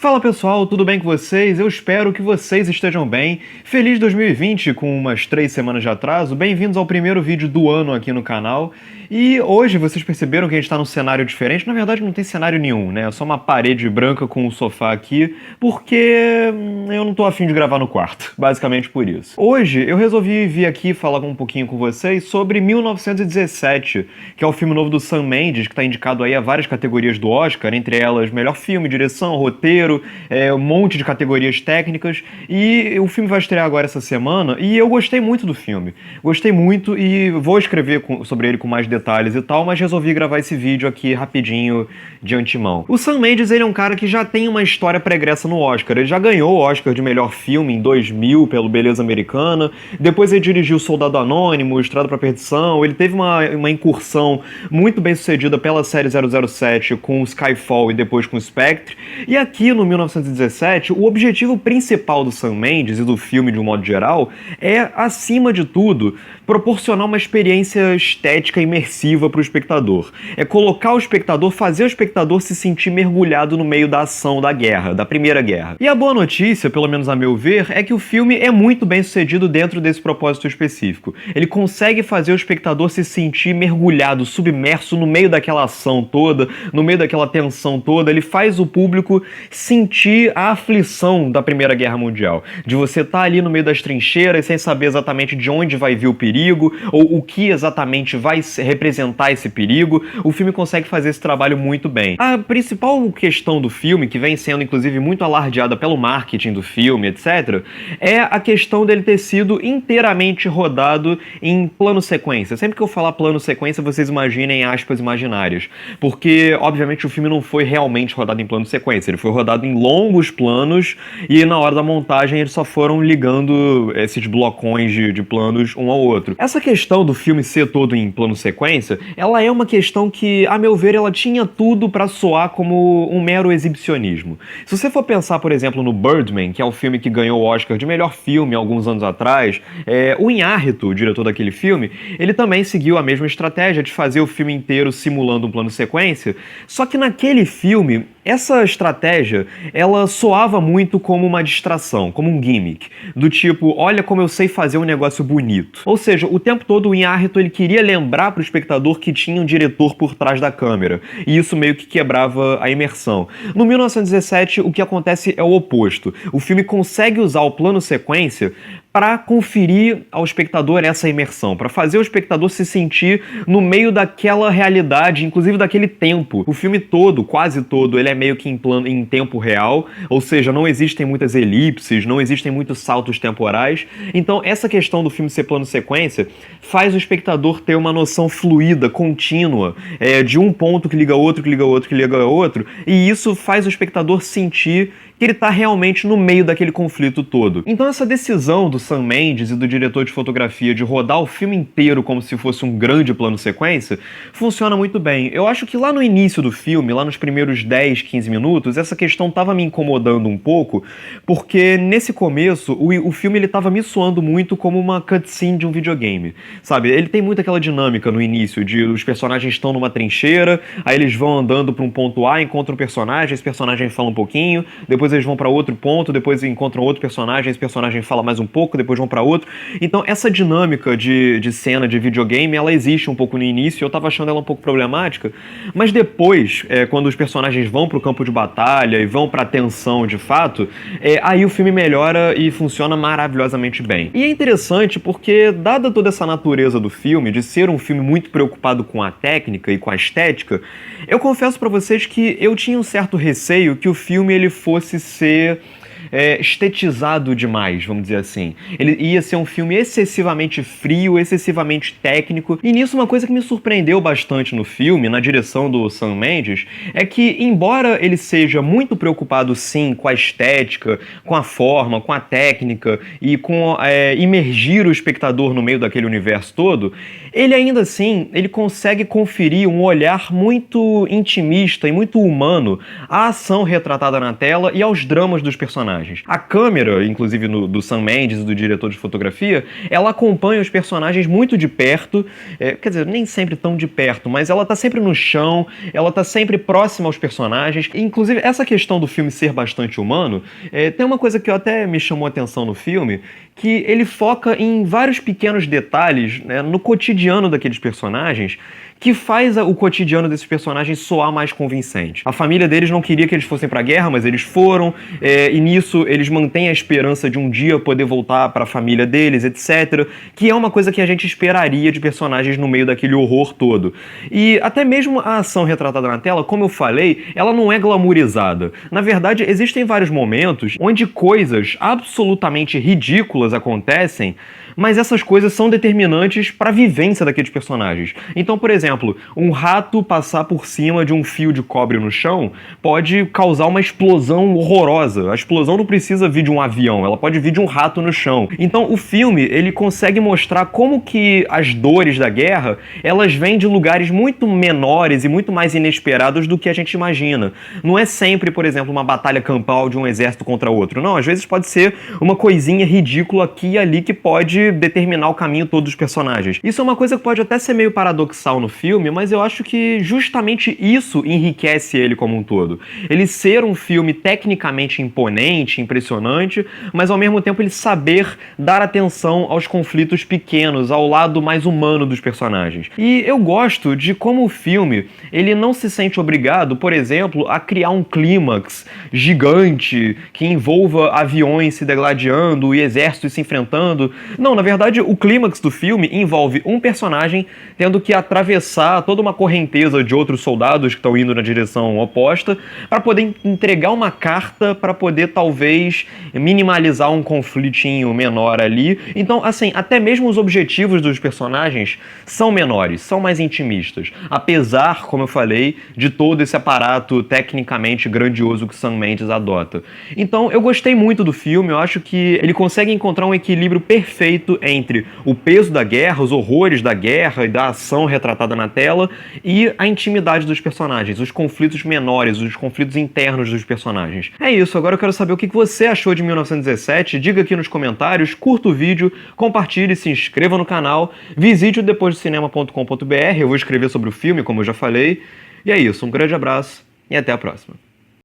Fala pessoal, tudo bem com vocês? Eu espero que vocês estejam bem. Feliz 2020 com umas 3 semanas de atraso. Bem-vindos ao primeiro vídeo do ano aqui no canal. E hoje vocês perceberam que a gente está num cenário diferente. Na verdade não tem cenário nenhum, né? É só uma parede branca com um sofá aqui, porque eu não tô afim de gravar no quarto. Basicamente por isso. Hoje eu resolvi vir aqui falar um pouquinho com vocês sobre 1917, que é o filme novo do Sam Mendes, que está indicado aí a várias categorias do Oscar, entre elas melhor filme, direção, roteiro, um monte de categorias técnicas. E o filme vai estrear agora essa semana e eu gostei muito do filme. Gostei muito e vou escrever sobre ele com mais detalhes e tal, mas resolvi gravar esse vídeo aqui rapidinho de antemão. O Sam Mendes, ele é um cara que já tem uma história pregressa no Oscar. Ele já ganhou o Oscar de melhor filme em 2000 pelo Beleza Americana, depois ele dirigiu Soldado Anônimo, Estrada pra Perdição, ele teve uma incursão muito bem sucedida pela série 007 com Skyfall e depois com Spectre, e aqui no 1917, o objetivo principal do Sam Mendes e do filme de um modo geral é, acima de tudo, proporcionar uma experiência estética imersiva para o espectador. É colocar o espectador, fazer o espectador se sentir mergulhado no meio da ação da guerra, da Primeira Guerra. E a boa notícia, pelo menos a meu ver, é que o filme é muito bem sucedido dentro desse propósito específico. Ele consegue fazer o espectador se sentir mergulhado, submerso no meio daquela ação toda, no meio daquela tensão toda. Ele faz o público sentir a aflição da Primeira Guerra Mundial, de você estar ali no meio das trincheiras sem saber exatamente de onde vai vir o perigo, ou o que exatamente vai representar esse perigo. O filme consegue fazer esse trabalho muito bem. A principal questão do filme, que vem sendo inclusive muito alardeada pelo marketing do filme, etc., é a questão dele ter sido inteiramente rodado em plano sequência. Sempre que eu falar plano sequência, vocês imaginem aspas imaginárias, porque obviamente o filme não foi realmente rodado em plano sequência, ele foi rodado em longos planos e na hora da montagem eles só foram ligando esses blocões de planos um ao outro. Essa questão do filme ser todo em plano sequência, ela é uma questão que, a meu ver, ela tinha tudo pra soar como um mero exibicionismo. Se você for pensar, por exemplo, no Birdman, que é o filme que ganhou o Oscar de melhor filme alguns anos atrás, o Inhárritu, o diretor daquele filme, ele também seguiu a mesma estratégia de fazer o filme inteiro simulando um plano sequência, só que naquele filme, essa estratégia, ela soava muito como uma distração, como um gimmick, do tipo, olha como eu sei fazer um negócio bonito. Ou seja, o tempo todo o Inhárritu, ele queria lembrar para o espectador que tinha um diretor por trás da câmera, e isso meio que quebrava a imersão. No 1917, o que acontece é o oposto. O filme consegue usar o plano sequência para conferir ao espectador essa imersão, para fazer o espectador se sentir no meio daquela realidade, inclusive daquele tempo. O filme todo, quase todo, ele é meio que em tempo real, ou seja, não existem muitas elipses, não existem muitos saltos temporais. Então, essa questão do filme ser plano sequência faz o espectador ter uma noção fluida, contínua, de um ponto que liga outro, que liga outro, que liga outro, e isso faz o espectador sentir que ele está realmente no meio daquele conflito todo. Então essa decisão do Sam Mendes e do diretor de fotografia de rodar o filme inteiro como se fosse um grande plano sequência, funciona muito bem. Eu acho que lá no início do filme, lá nos primeiros 10, 15 minutos, essa questão estava me incomodando um pouco, porque nesse começo, o filme ele estava me soando muito como uma cutscene de um videogame, sabe? Ele tem muito aquela dinâmica no início, de os personagens estão numa trincheira, aí eles vão andando para um ponto A, encontram um personagem, esse personagem fala um pouquinho, depois eles vão para outro ponto, depois encontram outro personagem, esse personagem fala mais um pouco, depois vão para outro. Então essa dinâmica de cena de videogame, ela existe um pouco no início, eu tava achando ela um pouco problemática, mas depois, quando os personagens vão pro campo de batalha e vão pra tensão de fato, aí o filme melhora e funciona maravilhosamente bem. E é interessante porque, dada toda essa natureza do filme, de ser um filme muito preocupado com a técnica e com a estética, eu confesso pra vocês que eu tinha um certo receio que o filme ele fosse ser estetizado demais, vamos dizer assim. Ele ia ser um filme excessivamente frio, excessivamente técnico, e nisso uma coisa que me surpreendeu bastante no filme, na direção do Sam Mendes, é que, embora ele seja muito preocupado sim com a estética, com a forma, com a técnica e com imergir o espectador no meio daquele universo todo, ele ainda assim, ele consegue conferir um olhar muito intimista e muito humano à ação retratada na tela e aos dramas dos personagens. personagens. A câmera, inclusive do Sam Mendes, do diretor de fotografia, ela acompanha os personagens muito de perto, quer dizer, nem sempre tão de perto, mas ela tá sempre no chão, ela tá sempre próxima aos personagens. Inclusive, essa questão do filme ser bastante humano, tem uma coisa que até me chamou a atenção no filme, que ele foca em vários pequenos detalhes, né, no cotidiano daqueles personagens, que faz o cotidiano desses personagens soar mais convincente. A família deles não queria que eles fossem pra guerra, mas eles foram, e nisso eles mantêm a esperança de um dia poder voltar pra família deles, etc. Que é uma coisa que a gente esperaria de personagens no meio daquele horror todo. E até mesmo a ação retratada na tela, como eu falei, ela não é glamourizada. Na verdade, existem vários momentos onde coisas absolutamente ridículas acontecem, mas essas coisas são determinantes para a vivência daqueles personagens. Então, por exemplo, um rato passar por cima de um fio de cobre no chão pode causar uma explosão horrorosa. A explosão não precisa vir de um avião, ela pode vir de um rato no chão. Então, o filme, ele consegue mostrar como que as dores da guerra, elas vêm de lugares muito menores e muito mais inesperados do que a gente imagina. Não é sempre, por exemplo, uma batalha campal de um exército contra outro. Não, às vezes pode ser uma coisinha ridícula aqui e ali que pode determinar o caminho todo dos personagens. Isso é uma coisa que pode até ser meio paradoxal no filme, mas eu acho que justamente isso enriquece ele como um todo. Ele ser um filme tecnicamente imponente, impressionante, mas ao mesmo tempo ele saber dar atenção aos conflitos pequenos, ao lado mais humano dos personagens. E eu gosto de como o filme, ele não se sente obrigado, por exemplo, a criar um clímax gigante que envolva aviões se degladiando e exércitos se enfrentando. Não, na verdade, o clímax do filme envolve um personagem tendo que atravessar toda uma correnteza de outros soldados que estão indo na direção oposta para poder entregar uma carta para poder, talvez, minimalizar um conflitinho menor ali. Então, assim, até mesmo os objetivos dos personagens são menores, são mais intimistas. Apesar, como eu falei, de todo esse aparato tecnicamente grandioso que Sam Mendes adota. Então, eu gostei muito do filme, eu acho que ele consegue encontrar um equilíbrio perfeito entre o peso da guerra, os horrores da guerra e da ação retratada na tela e a intimidade dos personagens, os conflitos menores, os conflitos internos dos personagens. É isso, agora eu quero saber o que você achou de 1917, diga aqui nos comentários, curta o vídeo, compartilhe, se inscreva no canal, visite o depoisdocinema.com.br, eu vou escrever sobre o filme, como eu já falei, e é isso, um grande abraço e até a próxima.